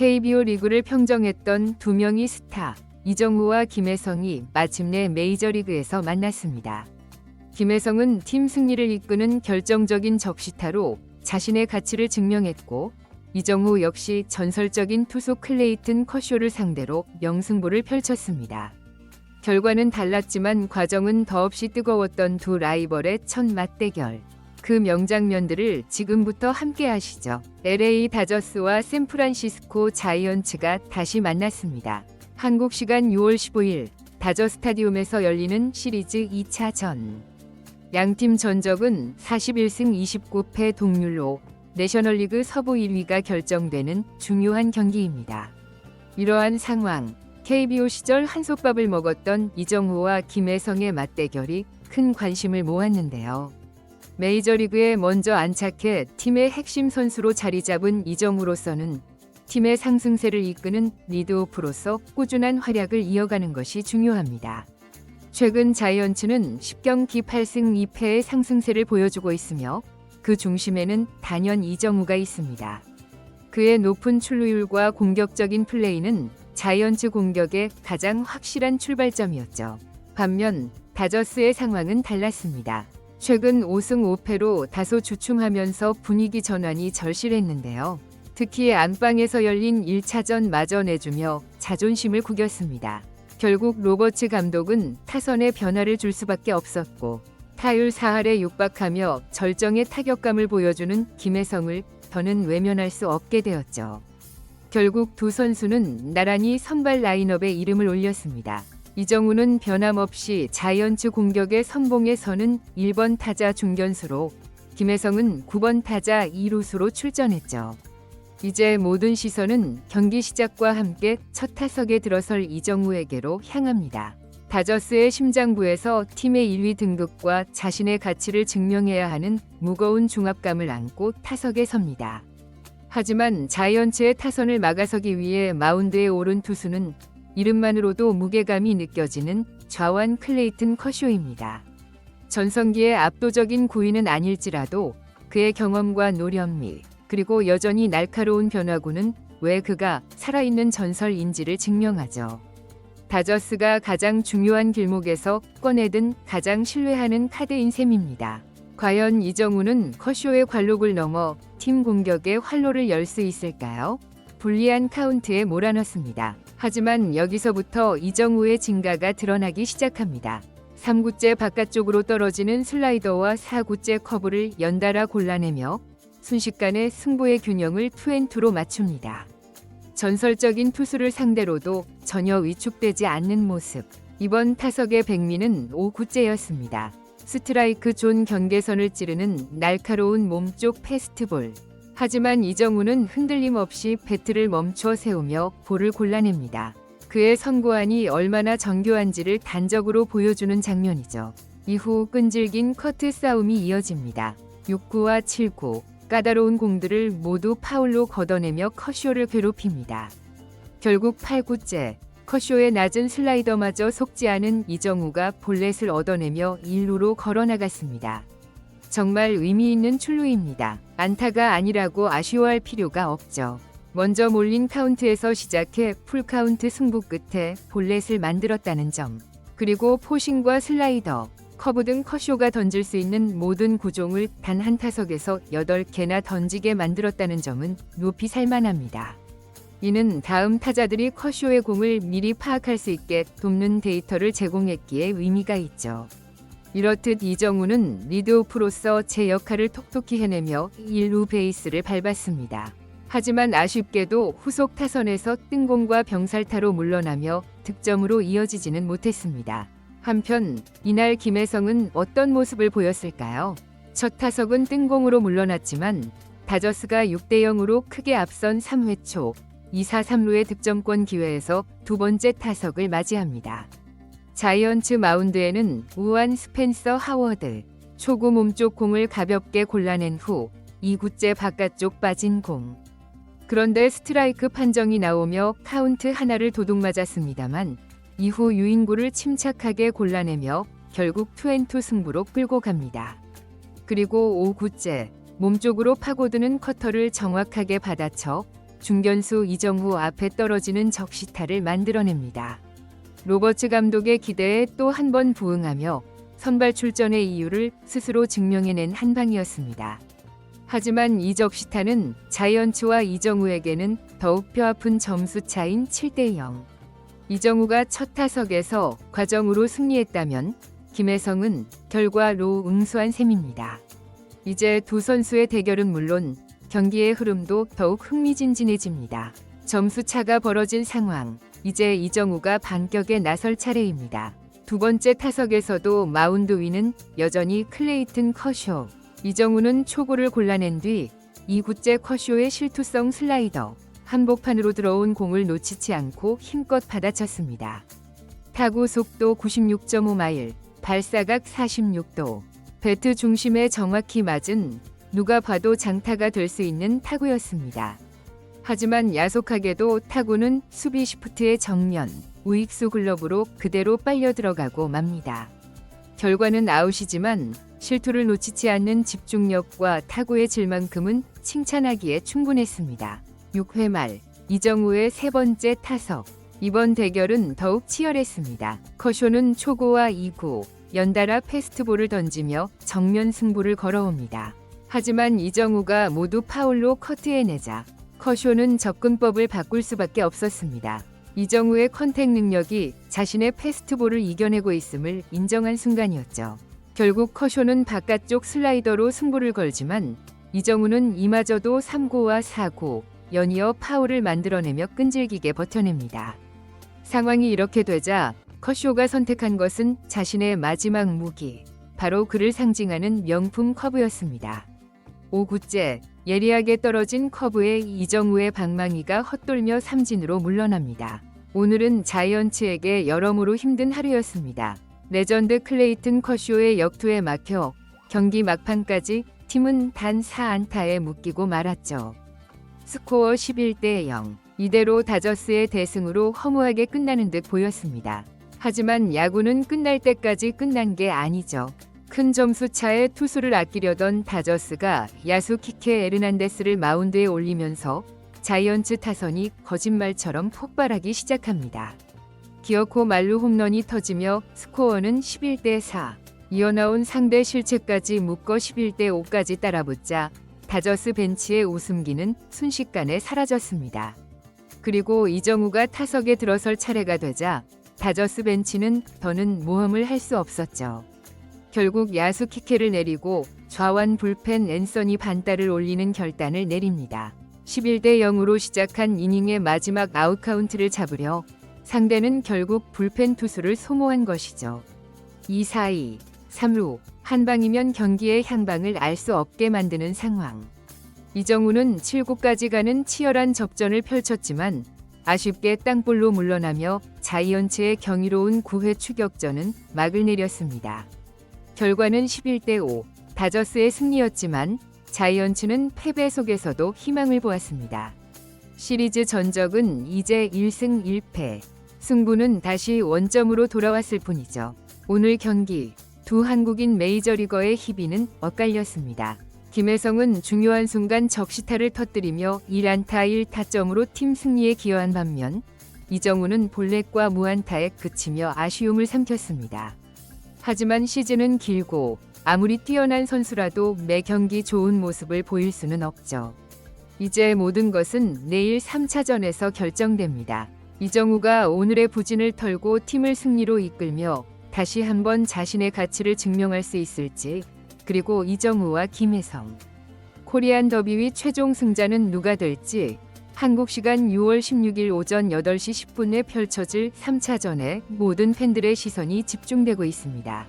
KBO 리그를 평정했던 두 명의 스타 이정후와 김혜성이 마침내 메이저리그에서 만났습니다. 김혜성은 팀 승리를 이끄는 결정적인 적시타로 자신의 가치를 증명했고, 이정후 역시 전설적인 투수 클레이튼 커쇼를 상대로 명승부를 펼쳤습니다. 결과는 달랐지만 과정은 더없이 뜨거웠던 두 라이벌의 첫 맞대결. 그 명장면들을 지금부터 함께 하시죠. LA 다저스와 샌프란시스코 자이언츠가 다시 만났습니다. 한국 시간 6월 15일 다저 스타디움에서 열리는 시리즈 2차전. 양팀 전적은 41승 29패 동률로 내셔널리그 서부 1위가 결정되는 중요한 경기입니다. 이러한 상황, KBO 시절 한솥밥을 먹었던 이정후와 김혜성의 맞대결이 큰 관심을 모았는데요. 메이저리그에 먼저 안착해 팀의 핵심 선수로 자리 잡은 이정후로서는 팀의 상승세를 이끄는 리드오프로서 꾸준한 활약을 이어가는 것이 중요합니다. 최근 자이언츠는 10경기 8승 2패의 상승세를 보여주고 있으며 그 중심에는 단연 이정후가 있습니다. 그의 높은 출루율과 공격적인 플레이는 자이언츠 공격의 가장 확실한 출발점이었죠. 반면 다저스의 상황은 달랐습니다. 최근 5승 5패로 다소 주춤하면서 분위기 전환이 절실했는데요. 특히 안방에서 열린 1차전마저 내주며 자존심을 구겼습니다. 결국 로버츠 감독은 타선에 변화를 줄 수밖에 없었고, 타율 4할에 육박하며 절정의 타격감을 보여주는 김혜성을 더는 외면할 수 없게 되었죠. 결국 두 선수는 나란히 선발 라인업에 이름을 올렸습니다. 이정후는 변함없이 자이언츠 공격의 선봉에 서는 1번 타자 중견수로, 김혜성은 9번 타자 2루수로 출전했죠. 이제 모든 시선은 경기 시작과 함께 첫 타석에 들어설 이정후에게로 향합니다. 다저스의 심장부에서 팀의 1위 등극과 자신의 가치를 증명해야 하는 무거운 중압감을 안고 타석에 섭니다. 하지만 자이언츠의 타선을 막아서기 위해 마운드에 오른 투수는 이름만으로도 무게감이 느껴지는 좌완 클레이튼 커쇼입니다. 전성기의 압도적인 구위는 아닐지라도 그의 경험과 노련미, 그리고 여전히 날카로운 변화구는 왜 그가 살아있는 전설인지를 증명하죠. 다저스가 가장 중요한 길목에서 꺼내든 가장 신뢰하는 카드인 셈입니다. 과연 이정후는 커쇼의 관록을 넘어 팀 공격의 활로를 열 수 있을까요? 불리한 카운트에 몰아넣습니다. 하지만 여기서부터 이정후의 진가가 드러나기 시작합니다. 3구째 바깥쪽으로 떨어지는 슬라이더와 4구째 커브를 연달아 골라내며 순식간에 승부의 균형을 투앤투로 맞춥니다. 전설적인 투수를 상대로도 전혀 위축되지 않는 모습. 이번 타석의 백미는 5구째였습니다. 스트라이크 존 경계선을 찌르는 날카로운 몸쪽 패스트볼. 하지만 이정후는 흔들림 없이 배트를 멈춰 세우며 볼을 골라냅니다. 그의 선구안이 얼마나 정교한지를 단적으로 보여주는 장면이죠. 이후 끈질긴 커트 싸움이 이어집니다. 6구와 7구. 까다로운 공들을 모두 파울로 걷어내며 커쇼를 괴롭힙니다. 결국 8구째, 커쇼의 낮은 슬라이더마저 속지 않은 이정후가 볼넷을 얻어내며 1루로 걸어나갔습니다. 정말 의미 있는 출루입니다. 안타가 아니라고 아쉬워할 필요가 없죠. 먼저 몰린 카운트에서 시작해 풀카운트 승부 끝에 볼넷을 만들었다는 점, 그리고 포싱과 슬라이더, 커브 등 커쇼가 던질 수 있는 모든 구종을 단 한 타석에서 8개나 던지게 만들었다는 점은 높이 살만합니다. 이는 다음 타자들이 커쇼의 공을 미리 파악할 수 있게 돕는 데이터를 제공했기에 의미가 있죠. 이렇듯 이정후는 리드오프로서 제 역할을 톡톡히 해내며 1루 베이스를 밟았습니다. 하지만 아쉽게도 후속 타선에서 뜬공과 병살타로 물러나며 득점으로 이어지지는 못했습니다. 한편 이날 김혜성은 어떤 모습을 보였을까요? 첫 타석은 뜬공으로 물러났지만 다저스가 6대0으로 크게 앞선 3회 초 2사 3루의 득점권 기회에서 두 번째 타석을 맞이합니다. 자이언츠 마운드에는 우한 스펜서 하워드. 초구 몸쪽 공을 가볍게 골라낸 후 2구째 바깥쪽 빠진 공. 그런데 스트라이크 판정이 나오며 카운트 하나를 도둑맞았습니다만 이후 유인구를 침착하게 골라내며 결국 투앤투 승부로 끌고 갑니다. 그리고 5구째 몸쪽으로 파고드는 커터를 정확하게 받아쳐 중견수 이정후 앞에 떨어지는 적시타를 만들어냅니다. 로버츠 감독의 기대에 또 한 번 부응하며 선발 출전의 이유를 스스로 증명해낸 한 방이었습니다. 하지만 이 적시타는 자이언츠와 이정후에게는 더욱 뼈아픈 점수 차인 7대0. 이정후가 첫 타석에서 과정으로 승리했다면 김혜성은 결과로 응수한 셈입니다. 이제 두 선수의 대결은 물론 경기의 흐름도 더욱 흥미진진해집니다. 점수 차가 벌어진 상황, 이제 이정후가 반격에 나설 차례입니다. 두 번째 타석에서도 마운드 위는 여전히 클레이튼 커쇼. 이정후는 초구를 골라낸 뒤 2구째 커쇼의 실투성 슬라이더, 한복판으로 들어온 공을 놓치지 않고 힘껏 받아쳤습니다. 타구 속도 96.5마일, 발사각 46도, 배트 중심에 정확히 맞은 누가 봐도 장타가 될 수 있는 타구였습니다. 하지만 야속하게도 타구는 수비 시프트의 정면, 우익수 글러브로 그대로 빨려 들어가고 맙니다. 결과는 아웃이지만 실투를 놓치지 않는 집중력과 타구의 질만큼은 칭찬하기에 충분했습니다. 6회 말 이정후의 세 번째 타석. 이번 대결은 더욱 치열했습니다. 커쇼는 초구와 2구 연달아 패스트볼을 던지며 정면 승부를 걸어옵니다. 하지만 이정후가 모두 파울로 커트해내자 커쇼는 접근법을 바꿀 수밖에 없었습니다. 이정후의 컨택 능력이 자신의 패스트볼을 이겨내고 있음을 인정한 순간이었죠. 결국 커쇼는 바깥쪽 슬라이더로 승부를 걸지만 이정후는 이마저도 3구와 4구 연이어 파울을 만들어내며 끈질기게 버텨냅니다. 상황이 이렇게 되자 커쇼가 선택한 것은 자신의 마지막 무기, 바로 그를 상징하는 명품 커브였습니다. 5구째 예리하게 떨어진 커브에 이정후의 방망이가 헛돌며 삼진으로 물러납니다. 오늘은 자이언츠에게 여러모로 힘든 하루였습니다. 레전드 클레이튼 커쇼의 역투에 막혀 경기 막판까지 팀은 단 4안타에 묶이고 말았죠. 스코어 11대0. 이대로 다저스의 대승으로 허무하게 끝나는 듯 보였습니다. 하지만 야구는 끝날 때까지 끝난 게 아니죠. 큰 점수 차에 투수를 아끼려던 다저스가 야수 키케 에르난데스를 마운드에 올리면서 자이언츠 타선이 거짓말처럼 폭발하기 시작합니다. 기어코 말루 홈런이 터지며 스코어는 11대4. 이어나온 상대 실책까지 묶어 11대5까지 따라붙자 다저스 벤치의 웃음기는 순식간에 사라졌습니다. 그리고 이정후가 타석에 들어설 차례가 되자 다저스 벤치는 더는 모험을 할 수 없었죠. 결국 야수 키케를 내리고 좌완 불펜 앤서니 반따를 올리는 결단을 내립니다. 11대0으로 시작한 이닝의 마지막 아웃카운트를 잡으려 상대는 결국 불펜 투수를 소모한 것이죠. 2-4-2, 3루, 한 방이면 경기의 향방을 알 수 없게 만드는 상황. 이정후는 7구까지 가는 치열한 접전을 펼쳤지만 아쉽게 땅볼로 물러나며 자이언츠의 경이로운 9회 추격전은 막을 내렸습니다. 결과는 11대5, 다저스의 승리였지만 자이언츠는 패배 속에서도 희망을 보았습니다. 시리즈 전적은 이제 1승 1패, 승부는 다시 원점으로 돌아왔을 뿐이죠. 오늘 경기, 두 한국인 메이저리거의 희비는 엇갈렸습니다. 김혜성은 중요한 순간 적시타를 터뜨리며 1안타 1타점으로 팀 승리에 기여한 반면 이정후는 볼넷과 무안타에 그치며 아쉬움을 삼켰습니다. 하지만 시즌은 길고 아무리 뛰어난 선수라도 매 경기 좋은 모습을 보일 수는 없죠. 이제 모든 것은 내일 3차전에서 결정됩니다. 이정후가 오늘의 부진을 털고 팀을 승리로 이끌며 다시 한번 자신의 가치를 증명할 수 있을지, 그리고 이정후와 김혜성, 코리안 더비의 최종 승자는 누가 될지 한국 시간 6월 16일 오전 8시 10분에 펼쳐질 3차전에 모든 팬들의 시선이 집중되고 있습니다.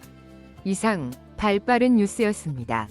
이상 발빠른 뉴스였습니다.